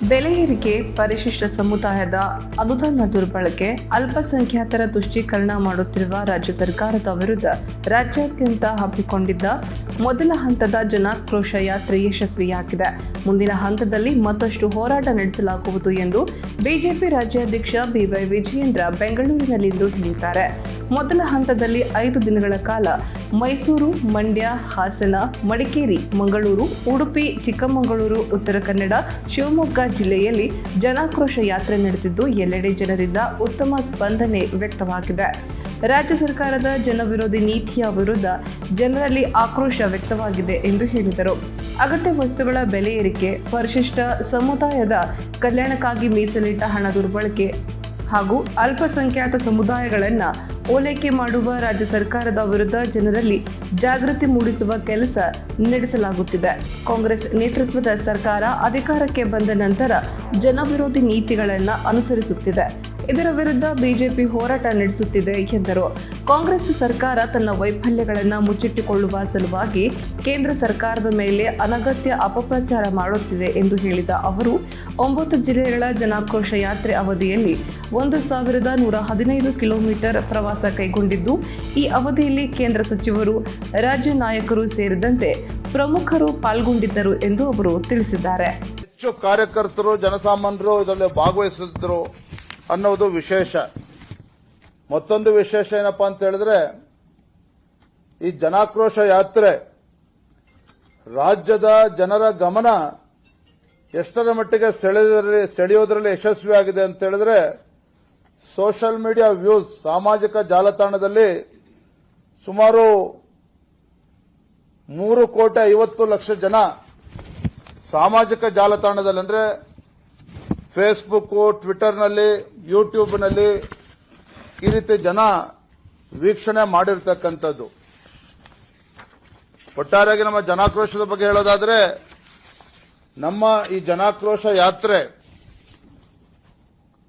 ಬೆಲೆ ಏರಿಕೆ, ಪರಿಶಿಷ್ಟ ಸಮುದಾಯದ ಅನುದಾನ ದುರ್ಬಳಕೆ, ಅಲ್ಪಸಂಖ್ಯಾತರ ತುಷ್ಟೀಕರಣ ಮಾಡುತ್ತಿರುವ ರಾಜ್ಯ ಸರ್ಕಾರದ ವಿರುದ್ಧ ರಾಜ್ಯಾದ್ಯಂತ ಹಮ್ಮಿಕೊಂಡಿದ್ದ ಮೊದಲ ಹಂತದ ಜನಾಕ್ರೋಶ ಯಾತ್ರೆ ಯಶಸ್ವಿಯಾಗಿದೆ. ಮುಂದಿನ ಹಂತದಲ್ಲಿ ಮತ್ತಷ್ಟು ಹೋರಾಟ ನಡೆಸಲಾಗುವುದು ಎಂದು ಬಿಜೆಪಿ ರಾಜ್ಯಾಧ್ಯಕ್ಷ ಬಿವೈ ವಿಜಯೇಂದ್ರ ಬೆಂಗಳೂರಿನಲ್ಲಿಂದು ಹೇಳಿದ್ದಾರೆ. ಮೊದಲ ಹಂತದಲ್ಲಿ 5 ದಿನಗಳ ಕಾಲ ಮೈಸೂರು, ಮಂಡ್ಯ, ಹಾಸನ, ಮಡಿಕೇರಿ, ಮಂಗಳೂರು, ಉಡುಪಿ, ಚಿಕ್ಕಮಗಳೂರು, ಉತ್ತರ ಕನ್ನಡ, ಶಿವಮೊಗ್ಗ ಜಿಲ್ಲೆಯಲ್ಲಿ ಜನಾಕ್ರೋಶ ಯಾತ್ರೆ ನಡೆದಿದ್ದು ಎಲ್ಲೆಡೆ ಜನರಿಂದ ಉತ್ತಮ ಸ್ಪಂದನೆ ವ್ಯಕ್ತವಾಗಿದೆ. ರಾಜ್ಯ ಸರ್ಕಾರದ ಜನವಿರೋಧಿ ನೀತಿಯ ವಿರುದ್ಧ ಜನರಲ್ಲಿ ಆಕ್ರೋಶ ವ್ಯಕ್ತವಾಗಿದೆ ಎಂದು ಹೇಳಿದರು. ಅಗತ್ಯ ವಸ್ತುಗಳ ಬೆಲೆ ಏರಿಕೆ, ಪರಿಶಿಷ್ಟ ಸಮುದಾಯದ ಕಲ್ಯಾಣಕ್ಕಾಗಿ ಮೀಸಲಿಟ್ಟ ಹಣ ದುರ್ಬಳಕೆ ಹಾಗೂ ಅಲ್ಪಸಂಖ್ಯಾತ ಸಮುದಾಯಗಳನ್ನು ಓಲೈಕೆ ಮಾಡುವ ರಾಜ್ಯ ಸರ್ಕಾರದ ವಿರುದ್ಧ ಜನರಲ್ಲಿ ಜಾಗೃತಿ ಮೂಡಿಸುವ ಕೆಲಸ ನಡೆಸಲಾಗುತ್ತಿದೆ. ಕಾಂಗ್ರೆಸ್ ನೇತೃತ್ವದ ಸರ್ಕಾರ ಅಧಿಕಾರಕ್ಕೆ ಬಂದ ನಂತರ ಜನವಿರೋಧಿ ನೀತಿಗಳನ್ನು ಅನುಸರಿಸುತ್ತಿದೆ. ಇದರ ವಿರುದ್ಧ ಬಿಜೆಪಿ ಹೋರಾಟ ನಡೆಸುತ್ತಿದೆ ಎಂದರು. ಕಾಂಗ್ರೆಸ್ ಸರ್ಕಾರ ತನ್ನ ವೈಫಲ್ಯಗಳನ್ನು ಮುಚ್ಚಿಟ್ಟುಕೊಳ್ಳುವ ಸಲುವಾಗಿ ಕೇಂದ್ರ ಸರ್ಕಾರದ ಮೇಲೆ ಅನಗತ್ಯ ಅಪಪ್ರಚಾರ ಮಾಡುತ್ತಿದೆ ಎಂದು ಹೇಳಿದ ಅವರು, 9 ಜಿಲ್ಲೆಗಳ ಜನಾಕ್ರೋಶ ಯಾತ್ರೆ ಅವಧಿಯಲ್ಲಿ 1115 ಕಿಲೋಮೀಟರ್ ಪ್ರವಾಸ ಕೈಗೊಂಡಿದ್ದು, ಈ ಅವಧಿಯಲ್ಲಿ ಕೇಂದ್ರ ಸಚಿವರು, ರಾಜ್ಯ ನಾಯಕರು ಸೇರಿದಂತೆ ಪ್ರಮುಖರು ಪಾಲ್ಗೊಂಡಿದ್ದರು ಎಂದು ಅವರು ತಿಳಿಸಿದ್ದಾರೆ. ಹೆಚ್ಚು ಕಾರ್ಯಕರ್ತರು, ಜನಸಾಮಾನ್ಯರು ಇದರಲ್ಲಿ ಭಾಗವಹಿಸಿದ್ರು ಅನ್ನೋದು ವಿಶೇಷ. ಮತ್ತೊಂದು ವಿಶೇಷ ಏನಪ್ಪಾ ಅಂತ ಹೇಳಿದ್ರೆ, ಈ ಜನಾಕ್ರೋಶ ಯಾತ್ರೆ ರಾಜ್ಯದ ಜನರ ಗಮನ ಎಷ್ಟರ ಮಟ್ಟಿಗೆ ಸೆಳೆಯೋದ್ರಲ್ಲಿ ಯಶಸ್ವಿಯಾಗಿದೆ ಅಂತ ಹೇಳಿದ್ರೆ, ಸೋಷಿಯಲ್ ಮೀಡಿಯಾ ವ್ಯೂಸ್, ಸಾಮಾಜಿಕ ಜಾಲತಾಣದಲ್ಲಿ ಸುಮಾರು 3,50,00,000 ಜನ ಸಾಮಾಜಿಕ ಜಾಲತಾಣದಲ್ಲಿ ಅಂದ್ರೆ ಫೇಸ್ಬುಕ್, ಟ್ವಿಟರ್ನಲ್ಲಿ, ಯೂಟ್ಯೂಬ್ನಲ್ಲಿ ಈ ರೀತಿ ಜನ ವೀಕ್ಷಣೆ ಮಾಡಿರ್ತಕ್ಕಂಥದ್ದು. ಒಟ್ಟಾರೆಯಾಗಿ ನಮ್ಮ ಜನಾಕ್ರೋಶದ ಬಗ್ಗೆ ಹೇಳೋದಾದ್ರೆ, ನಮ್ಮ ಈ ಜನಾಕ್ರೋಶ ಯಾತ್ರೆ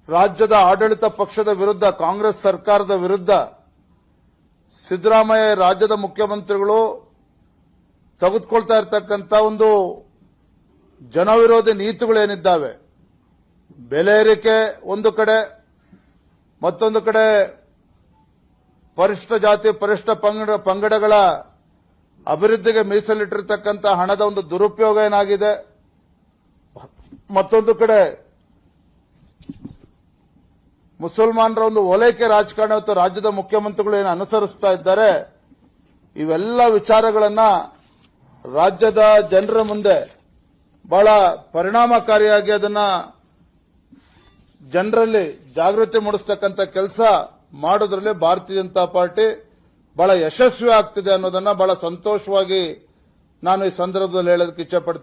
ರಾಜ್ಯದ ಆಡಳಿತ ಪಕ್ಷದ ವಿರುದ್ಧ, ಕಾಂಗ್ರೆಸ್ ಸರ್ಕಾರದ ವಿರುದ್ಧ, ಸಿದ್ದರಾಮಯ್ಯ ರಾಜ್ಯದ ಮುಖ್ಯಮಂತ್ರಿಗಳು ತೆಗೆದುಕೊಳ್ತಾ ಇರತಕ್ಕಂಥ ಒಂದು ಜನವಿರೋಧಿ ನೀತಿಗಳೇನಿದ್ದಾವೆ, ಬೆಲೆ ಏರಿಕೆ ಒಂದು ಕಡೆ, ಮತ್ತೊಂದು ಕಡೆ ಪರಿಶಿಷ್ಟ ಜಾತಿ, ಪರಿಶಿಷ್ಟ ಪಂಗಡಗಳ ಅಭಿವೃದ್ಧಿಗೆ ಮೀಸಲಿಟ್ಟಿರತಕ್ಕಂಥ ಹಣದ ಒಂದು ದುರುಪಯೋಗ ಏನಾಗಿದೆ, ಮತ್ತೊಂದು ಕಡೆ ಮುಸಲ್ಮಾನರ ಒಂದು ಓಲೈಕೆ ರಾಜಕಾರಣ ಇವತ್ತು ರಾಜ್ಯದ ಮುಖ್ಯಮಂತ್ರಿಗಳು ಏನು ಅನುಸರಿಸ್ತಾ ಇದ್ದಾರೆ, ಇವೆಲ್ಲ ವಿಚಾರಗಳನ್ನ ರಾಜ್ಯದ ಜನರ ಮುಂದೆ ಬಹಳ ಪರಿಣಾಮಕಾರಿಯಾಗಿ ಅದನ್ನ ಜನರಲ್ಲಿ ಜಾಗೃತಿ ಮೂಡಿಸ್ತಕ್ಕಂಥ ಕೆಲಸ ಮಾಡೋದ್ರಲ್ಲಿ ಭಾರತೀಯ ಜನತಾ ಪಾರ್ಟಿ ಬಹಳ ಯಶಸ್ವಿ ಆಗ್ತಿದೆ ಅನ್ನೋದನ್ನ ಬಹಳ ಸಂತೋಷವಾಗಿ ನಾನು ಈ ಸಂದರ್ಭದಲ್ಲಿ ಹೇಳೋದಕ್ಕೆ ಇಚ್ಛೆ ಪಡ್ತೇನೆ.